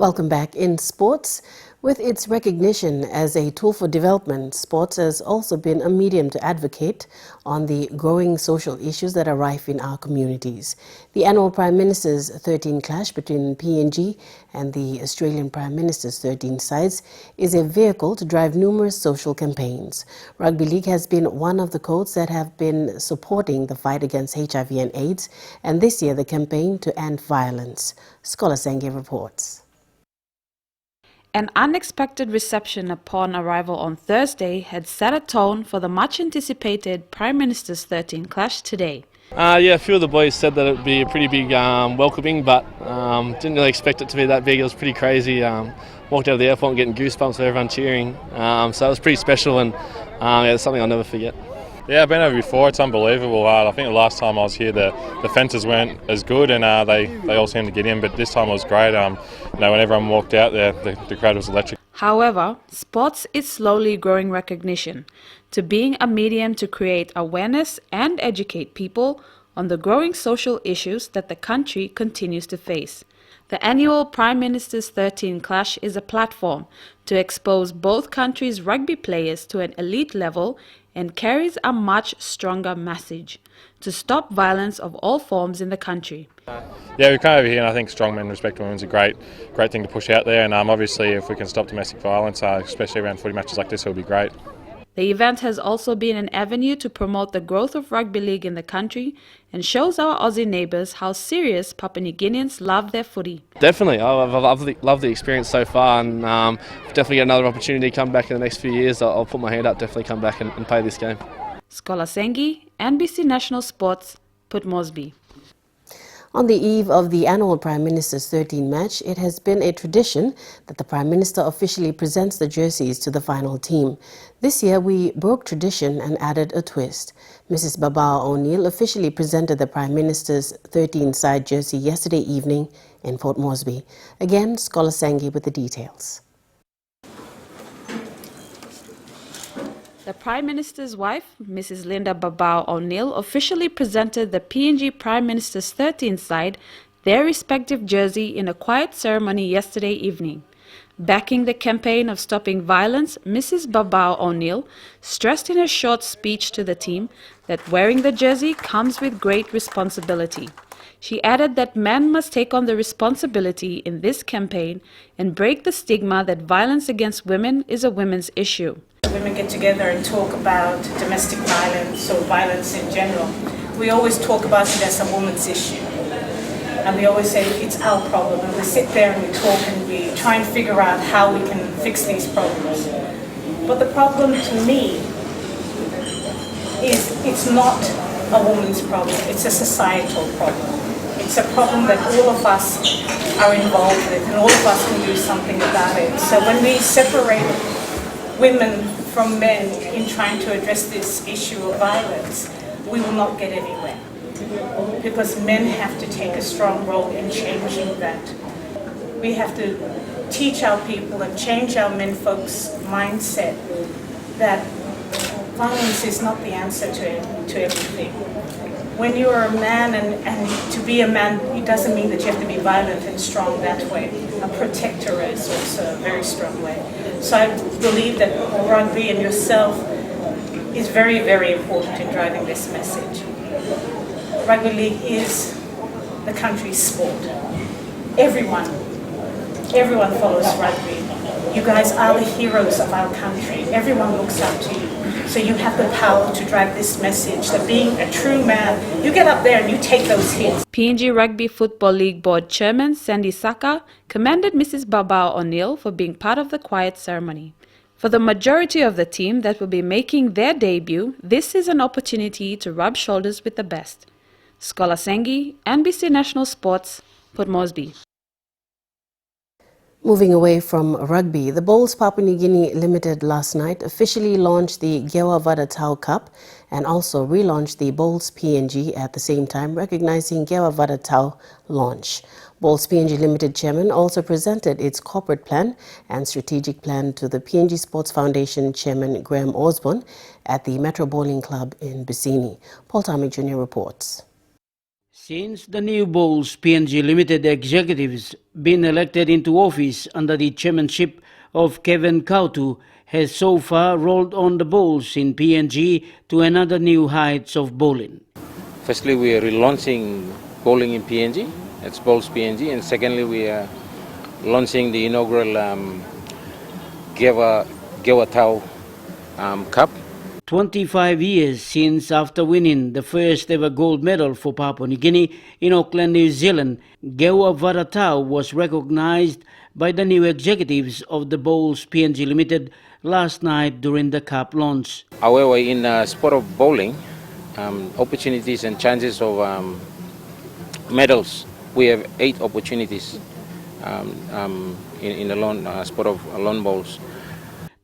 Welcome back. In sports, with its recognition as a tool for development, sports has also been a medium to advocate on the growing social issues that are rife in our communities. The annual Prime Minister's 13 clash between PNG and the Australian Prime Minister's 13 sides is a vehicle to drive numerous social campaigns. Rugby League has been one of the codes that have been supporting the fight against HIV and AIDS, and this year the campaign to end violence. Scholar Senge reports. An unexpected reception upon arrival on Thursday had set a tone for the much-anticipated Prime Minister's 13 clash today. Yeah, a few of the boys said that it would be a pretty big welcoming, but didn't really expect it to be that big. It was pretty crazy. Walked out of the airport and getting goosebumps with everyone cheering. So it was pretty special, and yeah, it's something I'll never forget. Yeah, I've been over before. It's unbelievable. I think the last time I was here, the fences weren't as good, and they all seemed to get in. But this time it was great. When everyone walked out there, the crowd was electric. However, sports is slowly growing recognition to being a medium to create awareness and educate people on the growing social issues that the country continues to face. The annual Prime Minister's 13 clash is a platform to expose both countries' rugby players to an elite level and carries a much stronger message to stop violence of all forms in the country. Yeah, we come over here and I think strong men respect women is a great thing to push out there, and obviously if we can stop domestic violence, especially around footy matches like this, it will be great. The event has also been an avenue to promote the growth of rugby league in the country and shows our Aussie neighbours how serious Papua New Guineans love their footy. Definitely, I've loved the experience so far, and definitely get another opportunity to come back in the next few years. I'll put my hand up, definitely come back and play this game. Scholar Sengi, NBC National Sports, Port Moresby. On the eve of the annual Prime Minister's 13 match, it has been a tradition that the Prime Minister officially presents the jerseys to the final team. This year, we broke tradition and added a twist. Mrs. Babao O'Neill officially presented the Prime Minister's 13-side jersey yesterday evening in Port Moresby. Again, Scholar Sangi with the details. The Prime Minister's wife, Mrs. Linda Babao O'Neill, officially presented the PNG Prime Minister's 13th side their respective jersey in a quiet ceremony yesterday evening. Backing the campaign of stopping violence, Mrs. Babao O'Neill stressed in a short speech to the team that wearing the jersey comes with great responsibility. She added that men must take on the responsibility in this campaign and break the stigma that violence against women is a women's issue. Women get together and talk about domestic violence or violence in general. We always talk about it as a woman's issue. And we always say it's our problem. And we sit there and we talk and we try and figure out how we can fix these problems. But the problem to me is it's not a woman's problem. It's a societal problem. It's a problem that all of us are involved with and all of us can do something about it. So when we separate women from men in trying to address this issue of violence, we will not get anywhere. Because men have to take a strong role in changing that. We have to teach our people and change our men folks' mindset that violence is not the answer to everything. When you are a man, and to be a man, it doesn't mean that you have to be violent and strong that way. A protector is also a very strong way. So I believe that rugby and yourself is very, very important in driving this message. Rugby league is the country's sport. Everyone follows rugby. You guys are the heroes of our country. Everyone looks up to you. So you have the power to drive this message that being a true man, you get up there and you take those hits. PNG Rugby Football League Board Chairman Sandy Saka commended Mrs. Babao O'Neill for being part of the quiet ceremony. For the majority of the team that will be making their debut, this is an opportunity to rub shoulders with the best. Scholar Sengi, NBC National Sports, Port Moresby. Moving away from rugby, the Bowls Papua New Guinea Limited last night officially launched the GEUA Vadatau Cup and also relaunched the Bowls PNG at the same time, recognizing GEUA Vadatau launch. Bowls PNG Limited Chairman also presented its corporate plan and strategic plan to the PNG Sports Foundation Chairman Graham Osborne at the Metro Bowling Club in Bissini. Paul Tommy Jr. reports. Since the new Bowls PNG Limited executives been elected into office under the chairmanship of Kevin Kautu has so far rolled on the Bowls in PNG to another new heights of bowling. Firstly, we are relaunching bowling in PNG, it's Bowls PNG, and secondly, we are launching the inaugural GEUA Cup. 25 years since after winning the first ever gold medal for Papua New Guinea in Auckland, New Zealand, GEUA Varatau was recognized by the new executives of the Bowls PNG Limited last night during the Cup launch. However, in the sport of bowling, opportunities and chances of medals, we have 8 opportunities in the sport of lawn bowls.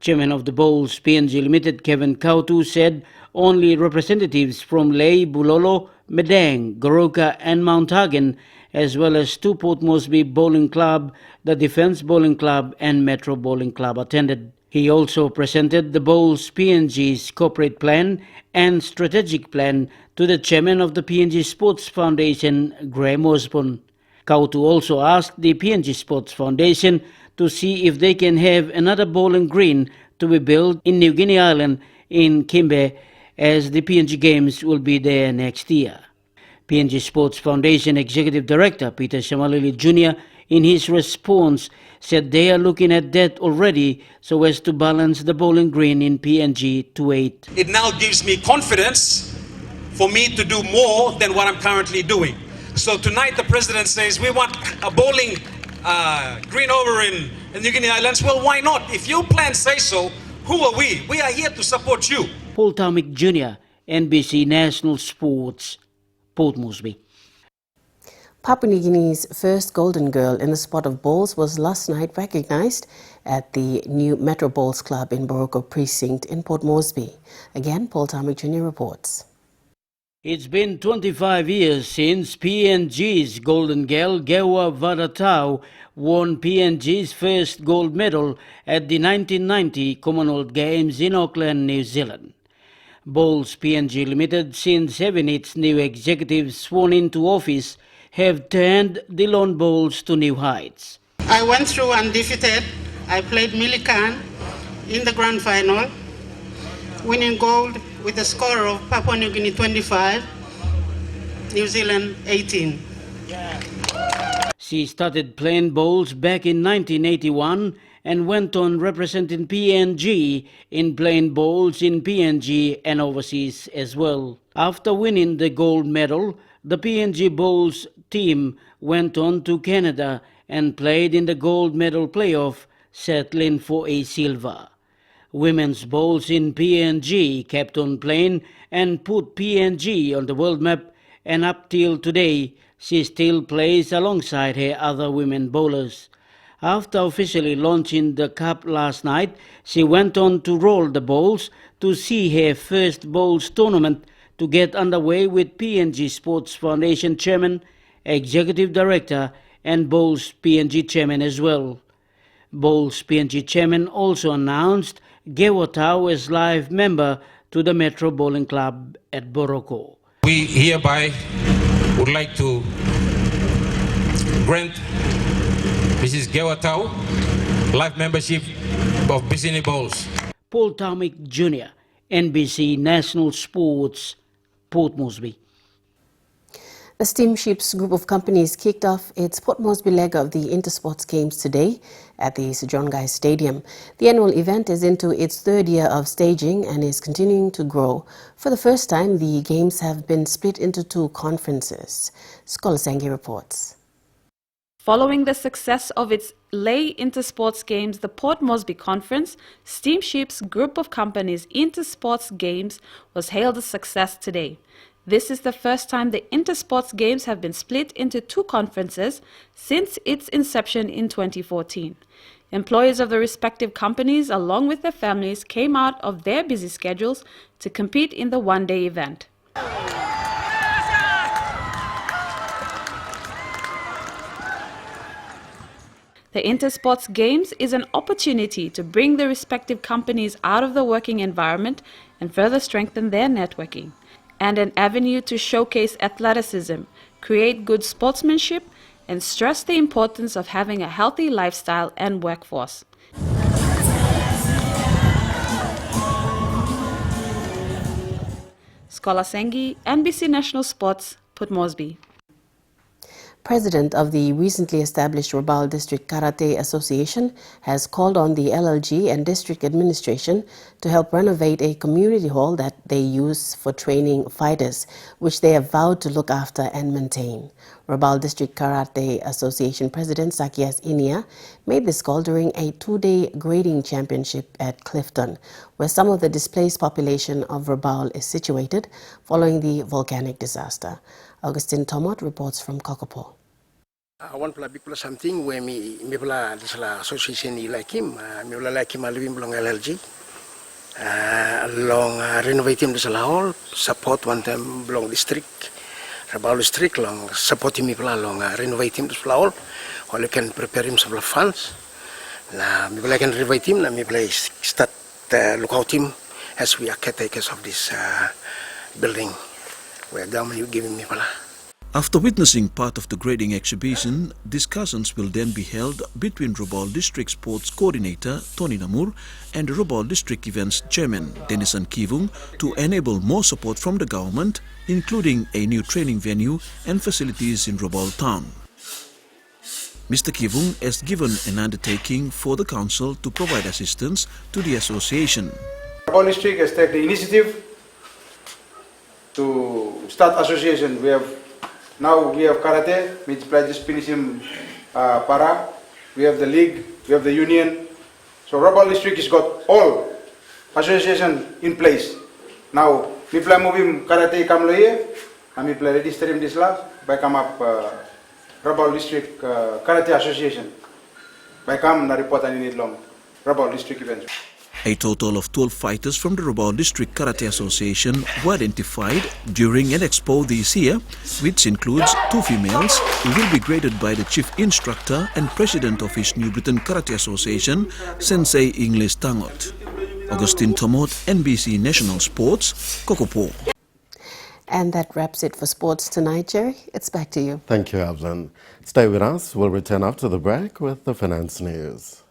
Chairman of the Bowls PNG Limited, Kevin Kautu, said only representatives from Lae, Bulolo, Medang, Goroka and Mount Hagen, as well as 2 Port Moresby Bowling Club, the Defence Bowling Club and Metro Bowling Club attended. He also presented the Bowls PNG's corporate plan and strategic plan to the chairman of the PNG Sports Foundation, Graham Osborne. Kautu also asked the PNG Sports Foundation to see if they can have another bowling green to be built in New Guinea Island in Kimbe, as the PNG Games will be there next year. PNG Sports Foundation Executive Director Peter Shamalili Jr. in his response said they are looking at that already so as to balance the bowling green in PNG to 8. It now gives me confidence for me to do more than what I'm currently doing. So tonight the President says we want a bowling green over in New Guinea Islands. Well, why not? If your plans say so, who are we? We are here to support you. Paul Taumick Jr., NBC National Sports, Port Moresby. Papua New Guinea's first golden girl in the sport of bowls was last night recognized at the new Metro Bowls Club in Boroko Precinct in Port Moresby. Again, Paul Taumick Jr. reports. It's been 25 years since PNG's golden girl, GEUA Varatau, won PNG's first gold medal at the 1990 Commonwealth Games in Auckland, New Zealand. Bowls PNG Limited, since having its new executives sworn into office, have turned the lawn bowls to new heights. I went through undefeated. I played Milikan in the grand final, winning gold with a score of Papua New Guinea 25, New Zealand 18. She started playing bowls back in 1981 and went on representing PNG in playing bowls in PNG and overseas as well. After winning the gold medal, the PNG Bowls team went on to Canada and played in the gold medal playoff, settling for a silver. Women's bowls in PNG kept on playing and put PNG on the world map, and up till today, she still plays alongside her other women bowlers. After officially launching the cup last night, she went on to roll the bowls to see her first bowls tournament to get underway with PNG Sports Foundation Chairman, Executive Director and Bowls PNG Chairman as well. Bowls PNG Chairman also announced GEUA Tau as live member to the Metro Bowling Club at Boroko. We hereby would like to grant Mrs. GEUA Tau life membership of Bisini Bowls. Paul Taumick Jr., NBC National Sports, Port Moresby. The Steamships group of companies kicked off its Port Moresby leg of the Intersports Games today at the Sejonggai Stadium. The annual event is into its 3rd year of staging and is continuing to grow. For the first time, the Games have been split into 2 conferences. Scholar Sangi reports. Following the success of its Lae Intersports Games, the Port Moresby Conference, Steamships group of companies Intersports Games was hailed a success today. This is the first time the Intersports Games have been split into 2 conferences since its inception in 2014. Employees of the respective companies, along with their families, came out of their busy schedules to compete in the one-day event. The Intersports Games is an opportunity to bring the respective companies out of the working environment and further strengthen their networking. and an avenue to showcase athleticism, create good sportsmanship, and stress the importance of having a healthy lifestyle and workforce. Scholar Sengi, NBC National Sports, Port Moresby. President of the recently established Rabaul District Karate Association has called on the LLG and district administration to help renovate a community hall that they use for training fighters, which they have vowed to look after and maintain. Rabaul District Karate Association President Sakias Inia made this call during a two-day grading championship at Clifton, where some of the displaced population of Rabaul is situated following the volcanic disaster. Augustine Tomot reports from Kokopo. One pula big pula something where me pula this la association like him living belong LLG long renovate him this la hall support one time belong district Rabaul district long support him pula long renovate him this la hall or you can prepare him some funds la me pula can renovate him la me pula start look out him as we are caretakers of this building where government you giving me pula. After witnessing part of the grading exhibition, discussions will then be held between Rabaul District Sports Coordinator Tony Namur and Rabaul District Events Chairman Denisan Kivung to enable more support from the government, including a new training venue and facilities in Rabaul Town. Mr. Kivung has given an undertaking for the council to provide assistance to the association. Rabaul District has taken the initiative to start association. Now we have karate, which pledges finished para. We have the league, we have the union. So Rabaul District has got all association in place. Now we play moving karate come here, and we play register him this last by come up Rabaul District Karate Association. By come na report and need long Rabaul District events. A total of 12 fighters from the Rabaul District Karate Association were identified during an expo this year, which includes 2 females who will be graded by the chief instructor and president of his New Britain Karate Association, Sensei English Tangot. Augustine Tomot, NBC National Sports, Kokopo. And that wraps it for sports tonight, Jerry. It's back to you. Thank you, Abzan. Stay with us. We'll return after the break with the finance news.